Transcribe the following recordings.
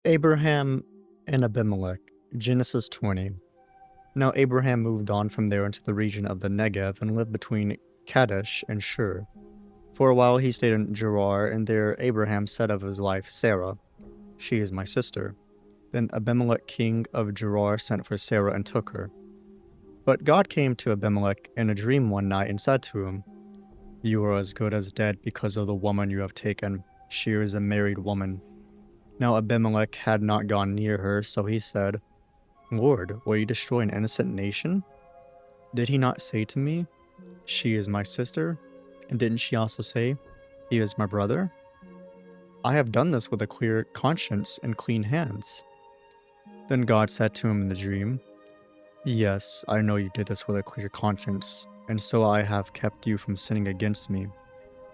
Abraham and Abimelech, Genesis 20. Now Abraham moved on from there into the region of the Negev and lived between Kadesh and Shur. For a while he stayed in Gerar, and there Abraham said of his wife Sarah, "She is my sister." Then Abimelech king of Gerar sent for Sarah and took her. But God came to Abimelech in a dream one night and said to him, "You are as good as dead because of the woman you have taken. She is a married woman." Now Abimelech had not gone near her, so he said, "Lord, will you destroy an innocent nation? Did he not say to me, 'She is my sister'? And didn't she also say, 'He is my brother'? I have done this with a clear conscience and clean hands." Then God said to him in the dream, "Yes, I know you did this with a clear conscience, and so I have kept you from sinning against me.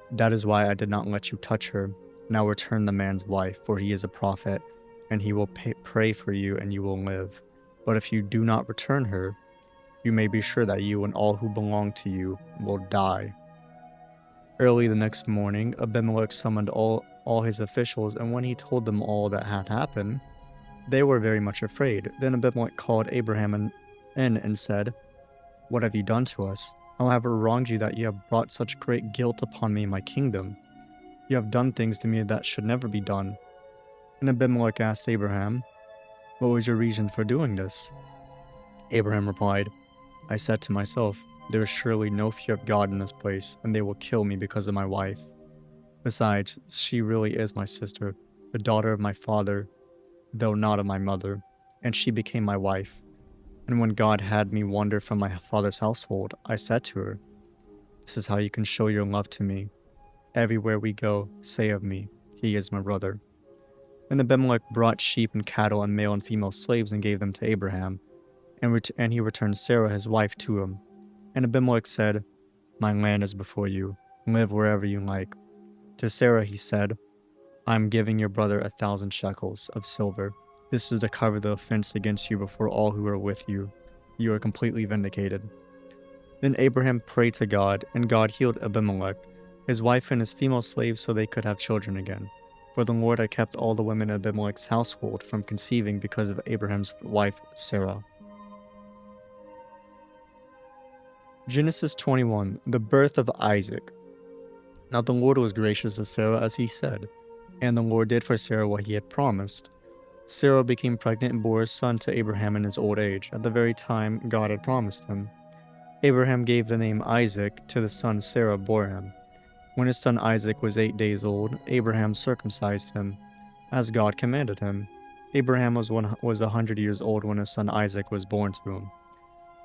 That is why I did not let you touch her. Now return the man's wife, for he is a prophet, and he will pray for you and you will live. But if you do not return her, you may be sure that you and all who belong to you will die." Early the next morning, Abimelech summoned all his officials, and when he told them all that had happened, they were very much afraid. Then Abimelech called Abraham in and said, "What have you done to us? How have I wronged you that you have brought such great guilt upon me and my kingdom? You have done things to me that should never be done." And Abimelech asked Abraham, "What was your reason for doing this?" Abraham replied, "I said to myself, 'There is surely no fear of God in this place, and they will kill me because of my wife. Besides, she really is my sister, the daughter of my father, though not of my mother, and she became my wife. And when God had me wander from my father's household, I said to her, This is how you can show your love to me. Everywhere we go, say of me, he is my brother.'" And Abimelech brought sheep and cattle and male and female slaves and gave them to Abraham, and he returned Sarah his wife to him. And Abimelech said, "My land is before you. Live wherever you like." To Sarah he said, "I am giving your brother 1,000 shekels of silver. This is to cover the offense against you before all who are with you. You are completely vindicated." Then Abraham prayed to God, and God healed Abimelech, his wife and his female slaves, so they could have children again. For the Lord had kept all the women in Abimelech's household from conceiving because of Abraham's wife Sarah. Genesis 21. The birth of Isaac. Now the Lord was gracious to Sarah as he said, and the Lord did for Sarah what he had promised. Sarah became pregnant and bore a son to Abraham in his old age, at the very time God had promised him. Abraham gave the name Isaac to the son Sarah bore him. When his son Isaac was 8 days old, Abraham circumcised him, as God commanded him. Abraham was 100 years old when his son Isaac was born to him.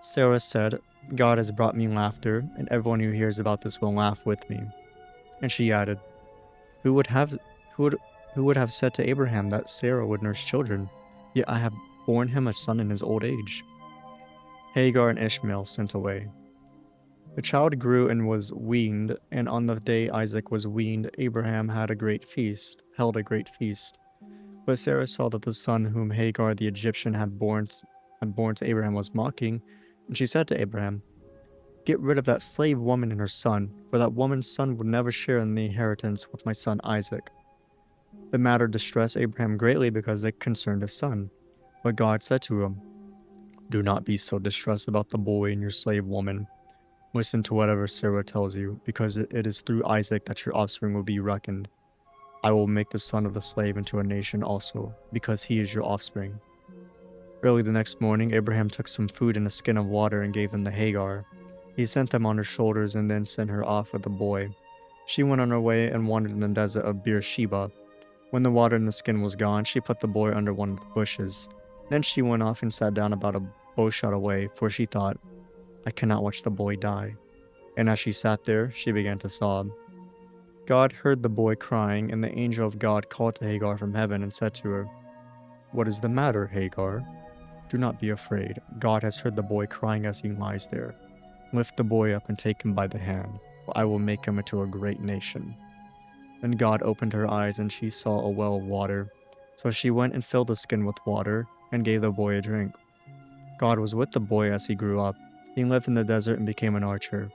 Sarah said, "God has brought me laughter, and everyone who hears about this will laugh with me." And she added, Who would have who would have said to Abraham that Sarah would nurse children? Yet I have borne him a son in his old age. Hagar and Ishmael sent away. The child grew and was weaned, and on the day Isaac was weaned, Abraham held a great feast. But Sarah saw that the son whom Hagar the Egyptian had born to Abraham was mocking, and she said to Abraham, "Get rid of that slave woman and her son, for that woman's son would never share in the inheritance with my son Isaac." The matter distressed Abraham greatly because it concerned his son. But God said to him, "Do not be so distressed about the boy and your slave woman. Listen to whatever Sarah tells you, because it is through Isaac that your offspring will be reckoned. I will make the son of the slave into a nation also, because he is your offspring." Early the next morning, Abraham took some food and a skin of water and gave them to Hagar. He sent them on her shoulders and then sent her off with the boy. She went on her way and wandered in the desert of Beersheba. When the water in the skin was gone, she put the boy under one of the bushes. Then she went off and sat down about a bowshot away, for she thought, "I cannot watch the boy die." And as she sat there, she began to sob. God heard the boy crying, and the angel of God called to Hagar from heaven and said to her, "What is the matter, Hagar? Do not be afraid. God has heard the boy crying as he lies there. Lift the boy up and take him by the hand, for I will make him into a great nation." Then God opened her eyes, and she saw a well of water. So she went and filled the skin with water, and gave the boy a drink. God was with the boy as he grew up. He lived in the desert and became an archer.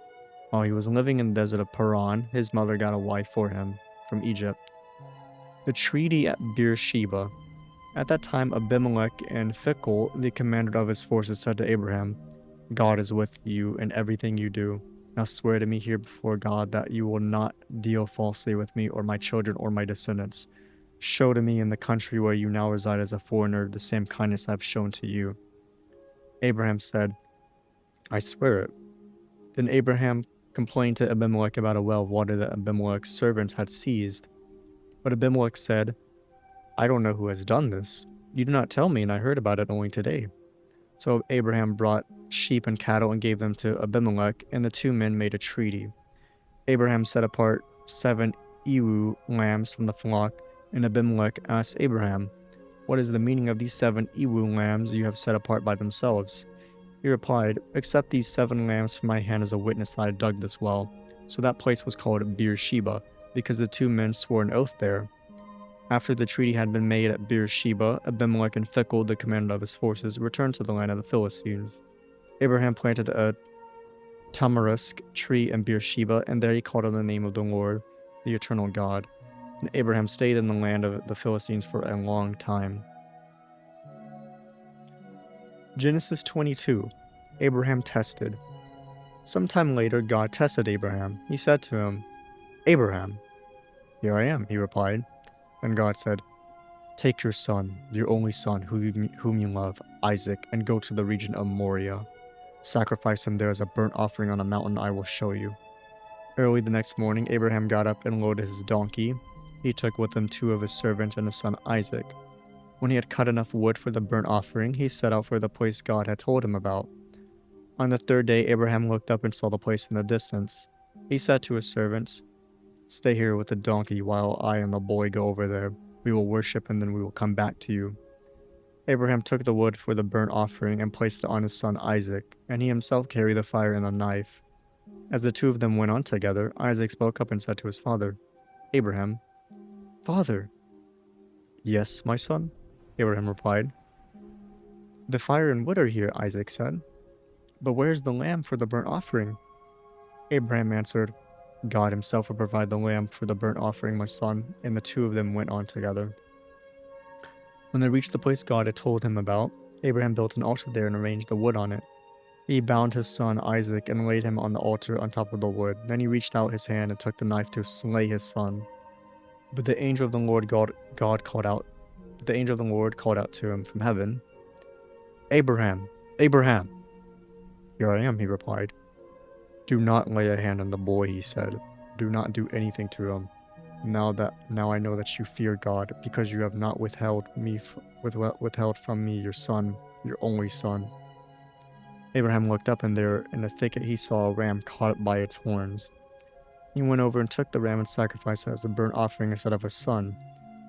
While he was living in the desert of Paran, his mother got a wife for him from Egypt. The treaty at Beersheba. At that time, Abimelech and Phicol, the commander of his forces, said to Abraham, God is with you in everything you do. Now swear to me here before God that you will not deal falsely with me or my children or my descendants. Show to me in the country where you now reside as a foreigner the same kindness I have shown to you. Abraham said, I swear it. Then Abraham complained to Abimelech about a well of water that Abimelech's servants had seized. But Abimelech said, I don't know who has done this. You did not tell me, and I heard about it only today. So Abraham brought sheep and cattle and gave them to Abimelech, and the two men made a treaty. Abraham set apart 7 ewe lambs from the flock, and Abimelech asked Abraham, What is the meaning of these 7 ewe lambs you have set apart by themselves? He replied, Accept these 7 lambs from my hand as a witness that I dug this well. So that place was called Beersheba, because the two men swore an oath there. After the treaty had been made at Beersheba, Abimelech and Phicol, the commander of his forces, returned to the land of the Philistines. Abraham planted a tamarisk tree in Beersheba, and there he called on the name of the Lord, the eternal God. And Abraham stayed in the land of the Philistines for a long time. Genesis 22. Abraham tested. Sometime later, God tested Abraham. He said to him, Abraham. Here I am, he replied. And God said, Take your son, your only son, whom you love, Isaac, and go to the region of Moriah. Sacrifice him there as a burnt offering on a mountain I will show you. Early the next morning, Abraham got up and loaded his donkey. He took with him 2 of his servants and his son Isaac. When he had cut enough wood for the burnt offering, he set out for the place God had told him about. On the 3rd day, Abraham looked up and saw the place in the distance. He said to his servants, Stay here with the donkey while I and the boy go over there. We will worship and then we will come back to you. Abraham took the wood for the burnt offering and placed it on his son Isaac, and he himself carried the fire and the knife. As the 2 of them went on together, Isaac spoke up and said to his father, Abraham, Father. Yes, my son, Abraham replied. The fire and wood are here, Isaac said. But where is the lamb for the burnt offering? Abraham answered, God himself will provide the lamb for the burnt offering, my son, and the 2 of them went on together. When they reached the place God had told him about, Abraham built an altar there and arranged the wood on it. He bound his son Isaac and laid him on the altar on top of the wood. Then he reached out his hand and took the knife to slay his son. But the angel of the Lord called out to him from heaven, Abraham, Abraham. Here I am, he replied. Do not lay a hand on the boy, he said. Do not do anything to him. Now I know that you fear God, because you have not withheld from me your son, your only son. Abraham looked up, and there in a thicket he saw a ram caught by its horns. He went over and took the ram and sacrificed it as a burnt offering instead of a son.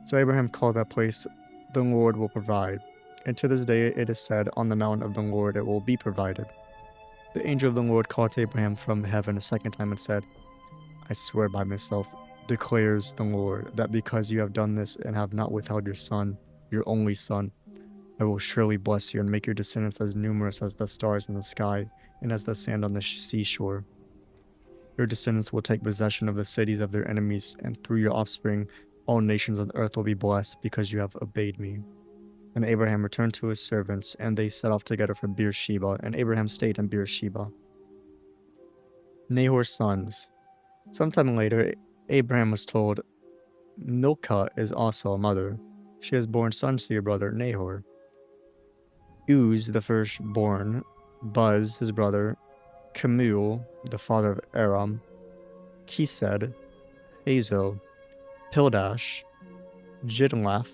So Abraham called that place, The Lord will provide. And to this day it is said, On the mountain of the Lord it will be provided. The angel of the Lord called to Abraham from heaven a second time and said, I swear by myself, declares the Lord, that because you have done this and have not withheld your son, your only son, I will surely bless you and make your descendants as numerous as the stars in the sky and as the sand on the seashore. Your descendants will take possession of the cities of their enemies, and through your offspring all nations on earth will be blessed because you have obeyed me. And Abraham returned to his servants, and they set off together for Beersheba, and Abraham stayed in Beersheba. Nahor's sons. Sometime later, Abraham was told, Milcah is also a mother. She has borne sons to your brother Nahor. Uz, the firstborn, Buz, his brother, Kemuel, the father of Aram, Kesed, Hazo, Pildash, Jidlaph,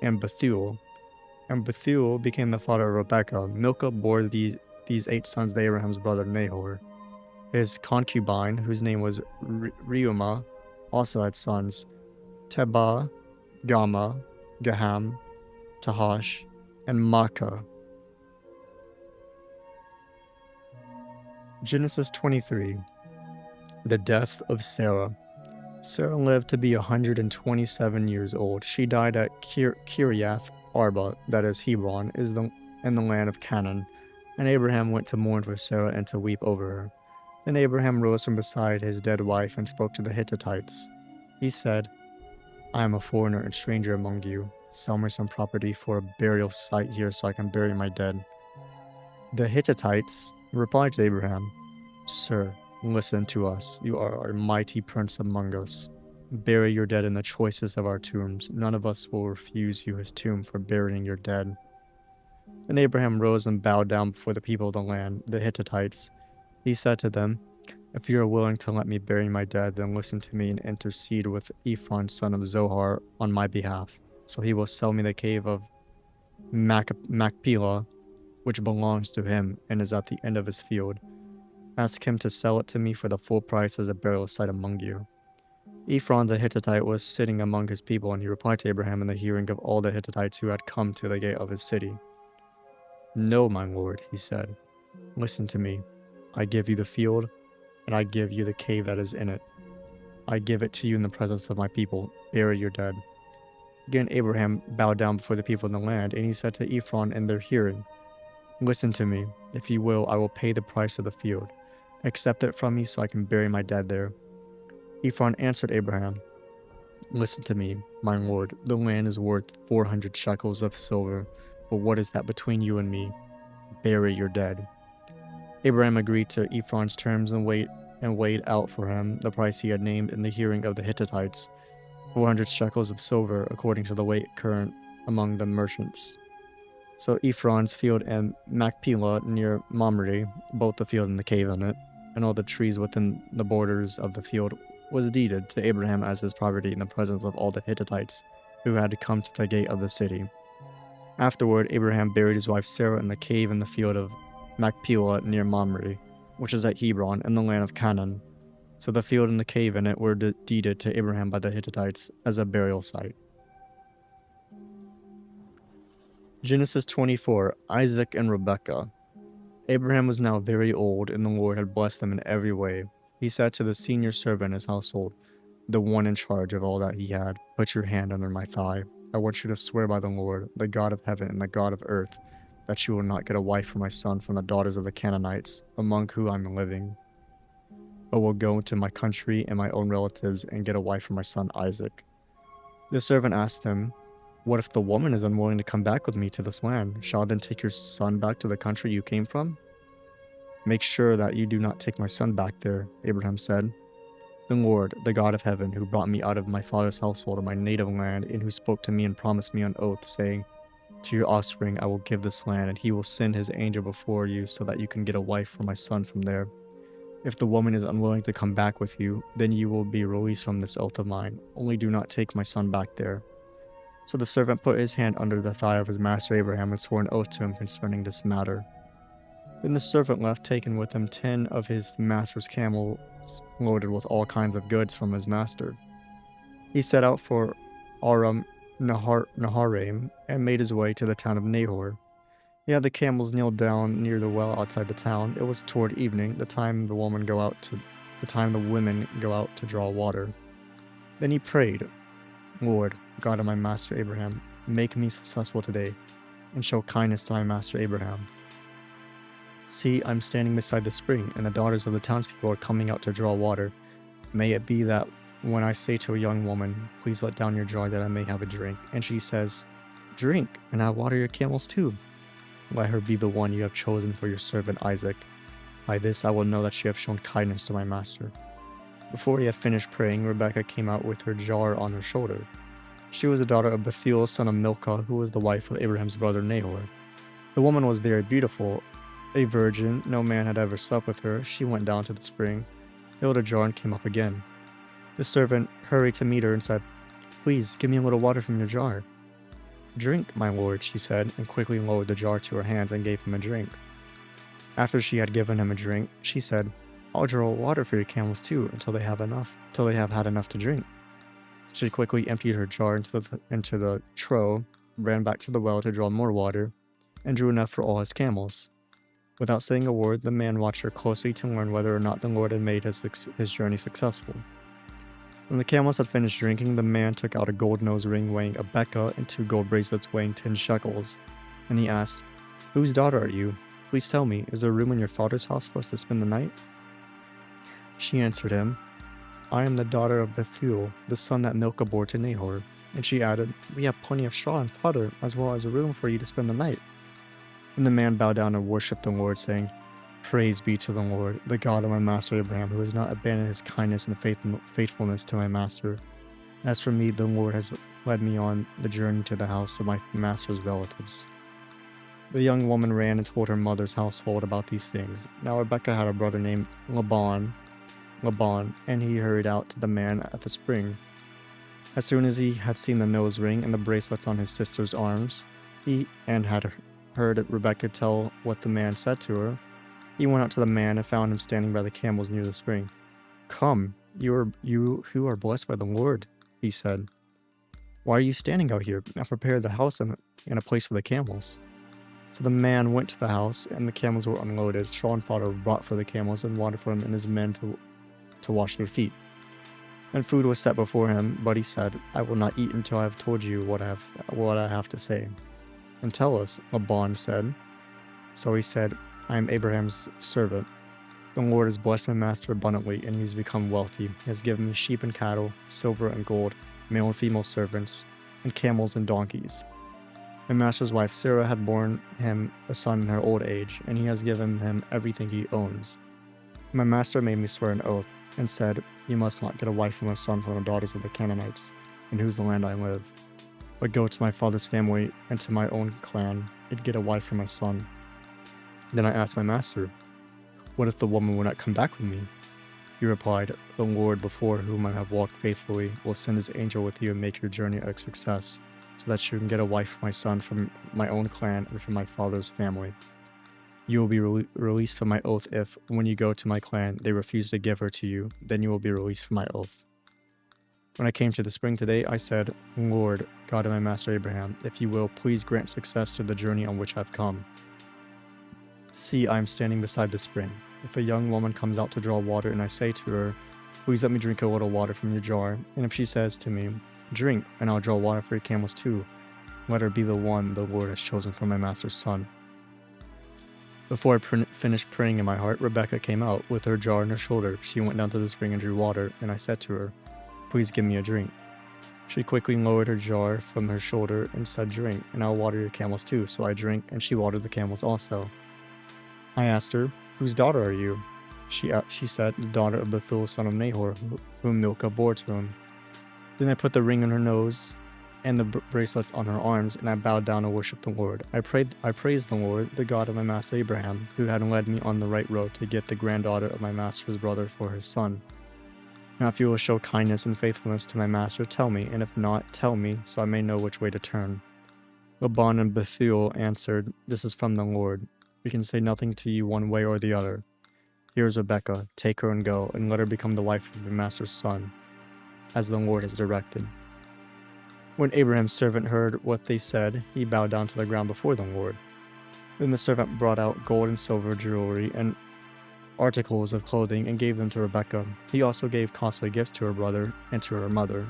and Bethuel. And Bethuel became the father of Rebekah. Milcah bore these 8 sons to Abraham's brother Nahor. His concubine, whose name was Reumah, also had sons, Tebah, Gama, Gaham, Tahash, and Makkah. Genesis 23. The death of Sarah. Sarah lived to be 127 years old. She died at Kiriath Arba, that is Hebron, in the land of Canaan. And Abraham went to mourn for Sarah and to weep over her. Then Abraham rose from beside his dead wife and spoke to the Hittites. He said, I am a foreigner and stranger among you. Sell me some property for a burial site here so I can bury my dead." The Hittites replied to Abraham, "Sir, listen to us. You are a mighty prince among us. Bury your dead in the choicest of our tombs. None of us will refuse you his tomb for burying your dead." Then Abraham rose and bowed down before the people of the land, the Hittites. He said to them, "If you are willing to let me bury my dead, then listen to me and intercede with Ephron son of Zohar on my behalf. So he will sell me the cave of Machpelah, which belongs to him and is at the end of his field. Ask him to sell it to me for the full price as a burial site among you." Ephron the Hittite was sitting among his people, and he replied to Abraham in the hearing of all the Hittites who had come to the gate of his city. "No, my lord," he said. "Listen to me. I give you the field, and I give you the cave that is in it. I give it to you in the presence of my people. Bury your dead." Again Abraham bowed down before the people in the land, and he said to Ephron in their hearing, "Listen to me. If you will, I will pay the price of the field. Accept it from me so I can bury my dead there." Ephron answered Abraham, "Listen to me, my lord. The land is worth 400 shekels of silver, but what is that between you and me? Bury your dead." Abraham agreed to Ephron's terms and weighed out for him the price he had named in the hearing of the Hittites, 400 shekels of silver, according to the weight current among the merchants. So Ephron's field and Machpelah near Mamre, both the field and the cave in it, and all the trees within the borders of the field, was deeded to Abraham as his property in the presence of all the Hittites who had come to the gate of the city. Afterward, Abraham buried his wife Sarah in the cave in the field of Machpelah near Mamre, which is at Hebron in the land of Canaan. So the field and the cave in it were deeded to Abraham by the Hittites as a burial site. Genesis 24, Isaac and Rebekah. Abraham was now very old, and the Lord had blessed him in every way. He said to the senior servant in his household, the one in charge of all that he had, "Put your hand under my thigh. I want you to swear by the Lord, the God of heaven and the God of earth, that you will not get a wife for my son from the daughters of the Canaanites, among whom I am living, but will go into my country and my own relatives and get a wife for my son Isaac." The servant asked him, "What if the woman is unwilling to come back with me to this land? Shall I then take your son back to the country you came from?" "Make sure that you do not take my son back there," Abraham said. "The Lord, the God of heaven, who brought me out of my father's household and my native land, and who spoke to me and promised me on oath, saying, 'To your offspring I will give this land, and he will send his angel before you so that you can get a wife for my son from there. If the woman is unwilling to come back with you, then you will be released from this oath of mine. Only do not take my son back there.' So the servant put his hand under the thigh of his master Abraham and swore an oath to him concerning this matter. Then the servant left, taking with him 10 of his master's camels loaded with all kinds of goods from his master. He set out for Aram Naharaim and made his way to the town of Nahor. He had the camels kneel down near the well outside the town. It was toward evening, the time the women go out to draw water. Then he prayed, "Lord, God of my master Abraham, make me successful today, and show kindness to my master Abraham. See, I'm standing beside the spring, and the daughters of the townspeople are coming out to draw water. May it be that when I say to a young woman, 'Please let down your jar that I may have a drink,' and she says, 'Drink, and I'll water your camels too,' let her be the one you have chosen for your servant Isaac. By this I will know that you have shown kindness to my master." Before he had finished praying, Rebekah came out with her jar on her shoulder. She was the daughter of Bethuel, son of Milcah, who was the wife of Abraham's brother Nahor. The woman was very beautiful, a virgin, no man had ever slept with her. She went down to the spring, filled a jar, and came up again. The servant hurried to meet her and said, "Please, give me a little water from your jar." "Drink, my lord," she said, and quickly lowered the jar to her hands and gave him a drink. After she had given him a drink, she said, "I'll draw water for your camels too, until they have had enough to drink." She quickly emptied her jar into the trough, ran back to the well to draw more water, and drew enough for all his camels. Without saying a word, the man watched her closely to learn whether or not the Lord had made his journey successful. When the camels had finished drinking, the man took out a gold nose ring weighing a beka and 2 gold bracelets weighing 10 shekels, and he asked, "Whose daughter are you? Please tell me, is there room in your father's house for us to spend the night?" She answered him, "I am the daughter of Bethuel, the son that Milcah bore to Nahor." And she added, "We have plenty of straw and fodder, as well as a room for you to spend the night." And the man bowed down and worshipped the Lord, saying, "Praise be to the Lord, the God of my master Abraham, who has not abandoned his kindness and faithfulness to my master. As for me, the Lord has led me on the journey to the house of my master's relatives." The young woman ran and told her mother's household about these things. Now Rebekah had a brother named Laban, and he hurried out to the man at the spring. As soon as he had seen the nose ring and the bracelets on his sister's arms, and had heard Rebekah tell what the man said to her, he went out to the man and found him standing by the camels near the spring. "Come, you who are blessed by the Lord," he said. "Why are you standing out here? Now prepare the house and a place for the camels." So the man went to the house, and the camels were unloaded, straw and fodder brought for the camels, and water for him and his men to wash their feet. And food was set before him, but he said, "I will not eat until I have told you what I have to say." "And tell us," Laban said. So he said, "I am Abraham's servant. The Lord has blessed my master abundantly, and he has become wealthy. He has given me sheep and cattle, silver and gold, male and female servants, and camels and donkeys. My master's wife Sarah had borne him a son in her old age, and he has given him everything he owns. My master made me swear an oath, and said, 'You must not get a wife from a son from the daughters of the Canaanites, in whose land I live, but go to my father's family and to my own clan, and get a wife for my son.' Then I asked my master, 'What if the woman will not come back with me?' He replied, 'The Lord before whom I have walked faithfully will send his angel with you and make your journey a success, so that you can get a wife for my son from my own clan and from my father's family. You will be released from my oath if, when you go to my clan, they refuse to give her to you, then you will be released from my oath.' When I came to the spring today, I said, 'Lord, God of my master Abraham, if you will, please grant success to the journey on which I've come. See, I am standing beside the spring. If a young woman comes out to draw water and I say to her, "Please let me drink a little water from your jar," and if she says to me, "Drink, and I'll draw water for your camels too," let her be the one the Lord has chosen for my master's son." Before I finished praying in my heart, Rebekah came out with her jar on her shoulder. She went down to the spring and drew water, and I said to her, "Please give me a drink." She quickly lowered her jar from her shoulder and said, "Drink, and I'll water your camels too." So I drank, and she watered the camels also. I asked her, "Whose daughter are you?" She said, "The daughter of Bethuel, son of Nahor, whom Milcah bore to him." Then I put the ring on her nose and the bracelets on her arms, and I bowed down and worshipped the Lord. I praised the Lord, the God of my master Abraham, who had led me on the right road to get the granddaughter of my master's brother for his son. Now if you will show kindness and faithfulness to my master, tell me, and if not, tell me, so I may know which way to turn." Laban and Bethuel answered, "This is from the Lord. We can say nothing to you one way or the other. Here is Rebekah, take her and go, and let her become the wife of your master's son, as the Lord has directed." When Abraham's servant heard what they said, he bowed down to the ground before the Lord. Then the servant brought out gold and silver jewelry and articles of clothing and gave them to Rebekah. He also gave costly gifts to her brother and to her mother.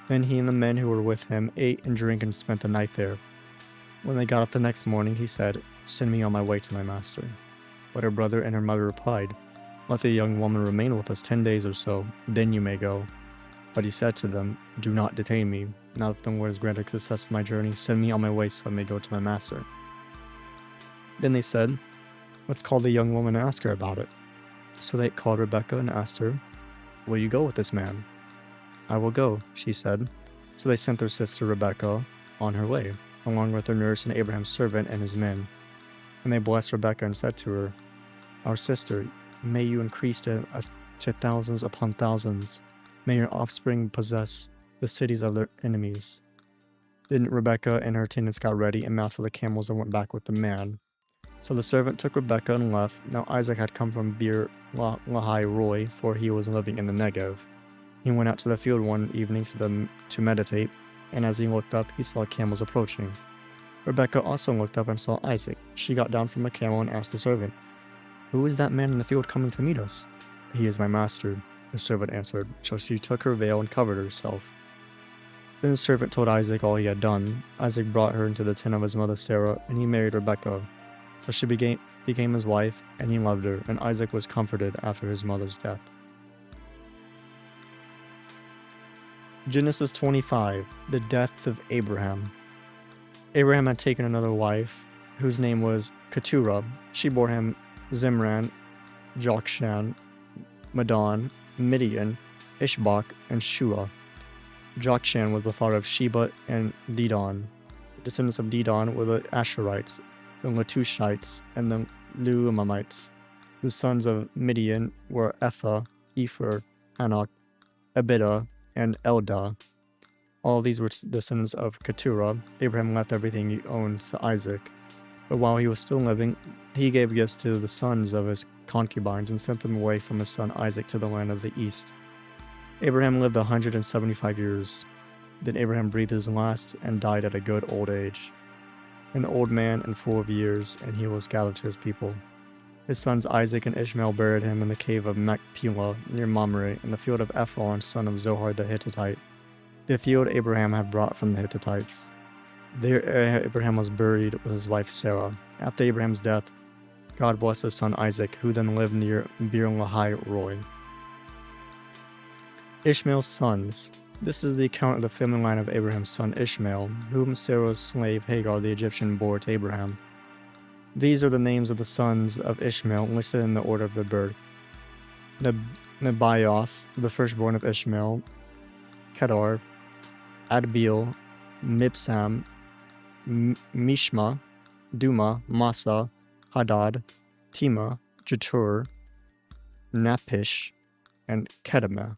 Then he and the men who were with him ate and drank and spent the night there. When they got up the next morning, he said, "Send me on my way to my master." But her brother and her mother replied, "Let the young woman remain with us 10 days or so, then you may go." But he said to them, "Do not detain me. Now that the Lord has granted success to my journey, send me on my way so I may go to my master." Then they said, "Let's call the young woman and ask her about it." So they called Rebekah and asked her, "Will you go with this man?" "I will go," she said. So they sent their sister Rebekah on her way, along with her nurse and Abraham's servant and his men. And they blessed Rebekah and said to her, "Our sister, may you increase to thousands upon thousands. May your offspring possess the cities of their enemies." Then Rebekah and her attendants got ready and mounted the camels and went back with the man. So the servant took Rebekah and left. Now Isaac had come from Beer Lahai Roi, for he was living in the Negev. He went out to the field one evening to meditate, and as he looked up, he saw camels approaching. Rebekah also looked up and saw Isaac. She got down from her camel and asked the servant, "Who is that man in the field coming to meet us?" "He is my master," the servant answered. So she took her veil and covered herself. Then the servant told Isaac all he had done. Isaac brought her into the tent of his mother Sarah, and he married Rebekah. So she became his wife, and he loved her, and Isaac was comforted after his mother's death. Genesis 25, the death of Abraham. Abraham had taken another wife, whose name was Keturah. She bore him Zimran, Jokshan, Madon, Midian, Ishbak, and Shua. Jokshan was the father of Sheba and Dedan. The descendants of Dedan were the Asherites, the Letushites, and the Luamites. The sons of Midian were Ephah, Epher, Hanok, Abidah, and Eldah. All these were descendants of Keturah. Abraham left everything he owned to Isaac. But while he was still living, he gave gifts to the sons of his concubines and sent them away from his son Isaac to the land of the east. Abraham lived 175 years. Then Abraham breathed his last and died at a good old age, an old man and full of years, and he was gathered to his people. His sons Isaac and Ishmael buried him in the cave of Machpelah near Mamre, in the field of Ephron, son of Zohar the Hittite, the field Abraham had brought from the Hittites. There Abraham was buried with his wife Sarah. After Abraham's death, God blessed his son Isaac, who then lived near Bir Lahai Roi. Ishmael's sons. This is the account of the family line of Abraham's son Ishmael, whom Sarah's slave Hagar the Egyptian bore to Abraham. These are the names of the sons of Ishmael listed in the order of their birth. Nebaioth, the firstborn of Ishmael, Kedar, Adbeel, Mibsam, Mishma, Duma, Massa, Hadad, Tima, Jetur, Napish, and Kedema.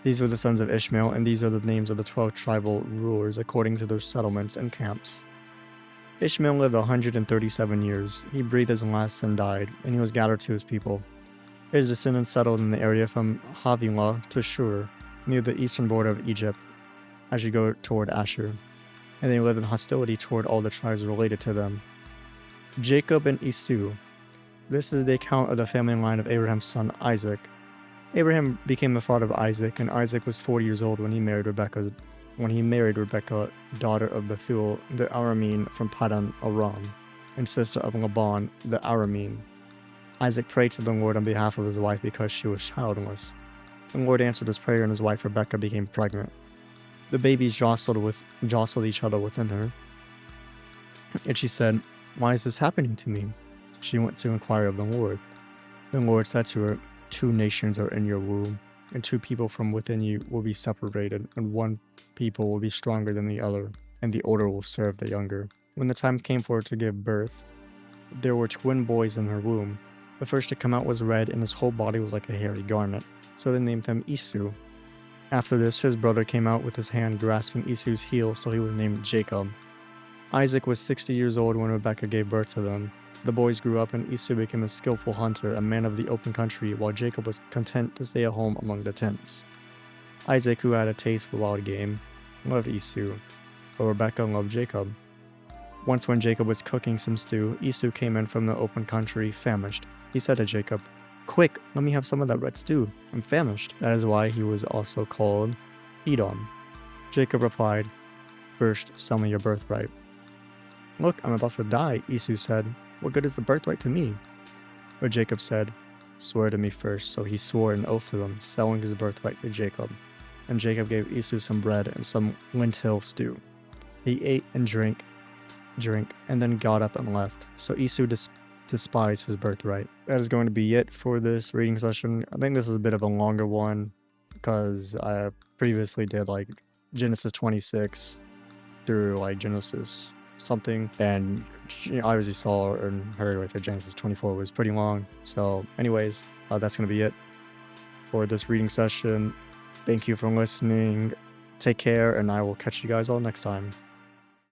These were the sons of Ishmael, and these are the names of the 12 tribal rulers according to their settlements and camps. Ishmael lived 137 years. He breathed his last and died, and he was gathered to his people. His descendants settled in the area from Havilah to Shur, near the eastern border of Egypt, as you go toward Ashur, and they lived in hostility toward all the tribes related to them. Jacob and Esau. This is the account of the family line of Abraham's son Isaac. Abraham became the father of Isaac, and Isaac was 40 years old when he married Rebekah, daughter of Bethuel the Aramean from Paddan Aram, and sister of Laban the Aramean. Isaac prayed to the Lord on behalf of his wife because she was childless. The Lord answered his prayer, and his wife Rebekah became pregnant. The babies jostled each other within her, and she said, "Why is this happening to me?" So she went to inquire of the Lord. The Lord said to her, "Two nations are in your womb, and two people from within you will be separated, and one people will be stronger than the other, and the older will serve the younger." When the time came for her to give birth, there were twin boys in her womb. The first to come out was red, and his whole body was like a hairy garment, so they named him Esau. After this, his brother came out with his hand grasping Esau's heel, so he was named Jacob. Isaac was 60 years old when Rebekah gave birth to them. The boys grew up, and Esau became a skillful hunter, a man of the open country, while Jacob was content to stay at home among the tents. Isaac, who had a taste for wild game, loved Esau, but Rebekah loved Jacob. Once when Jacob was cooking some stew, Esau came in from the open country, famished. He said to Jacob, "Quick, let me have some of that red stew. I'm famished." That is why he was also called Edom. Jacob replied, "First, sell me your birthright." "Look, I'm about to die," Esau said. "What good is the birthright to me?" But Jacob said, "Swear to me first." So he swore an oath to him, selling his birthright to Jacob. And Jacob gave Esau some bread and some lentil stew. He ate and drank, and then got up and left. So Esau despised his birthright. That is going to be it for this reading session. I think this is a bit of a longer one because I previously did like Genesis 26 through like Genesis something, and obviously saw and heard like Genesis 24 was pretty long. So anyways, that's going to be it for this reading session. Thank you for listening. Take care, and I will catch you guys all next time.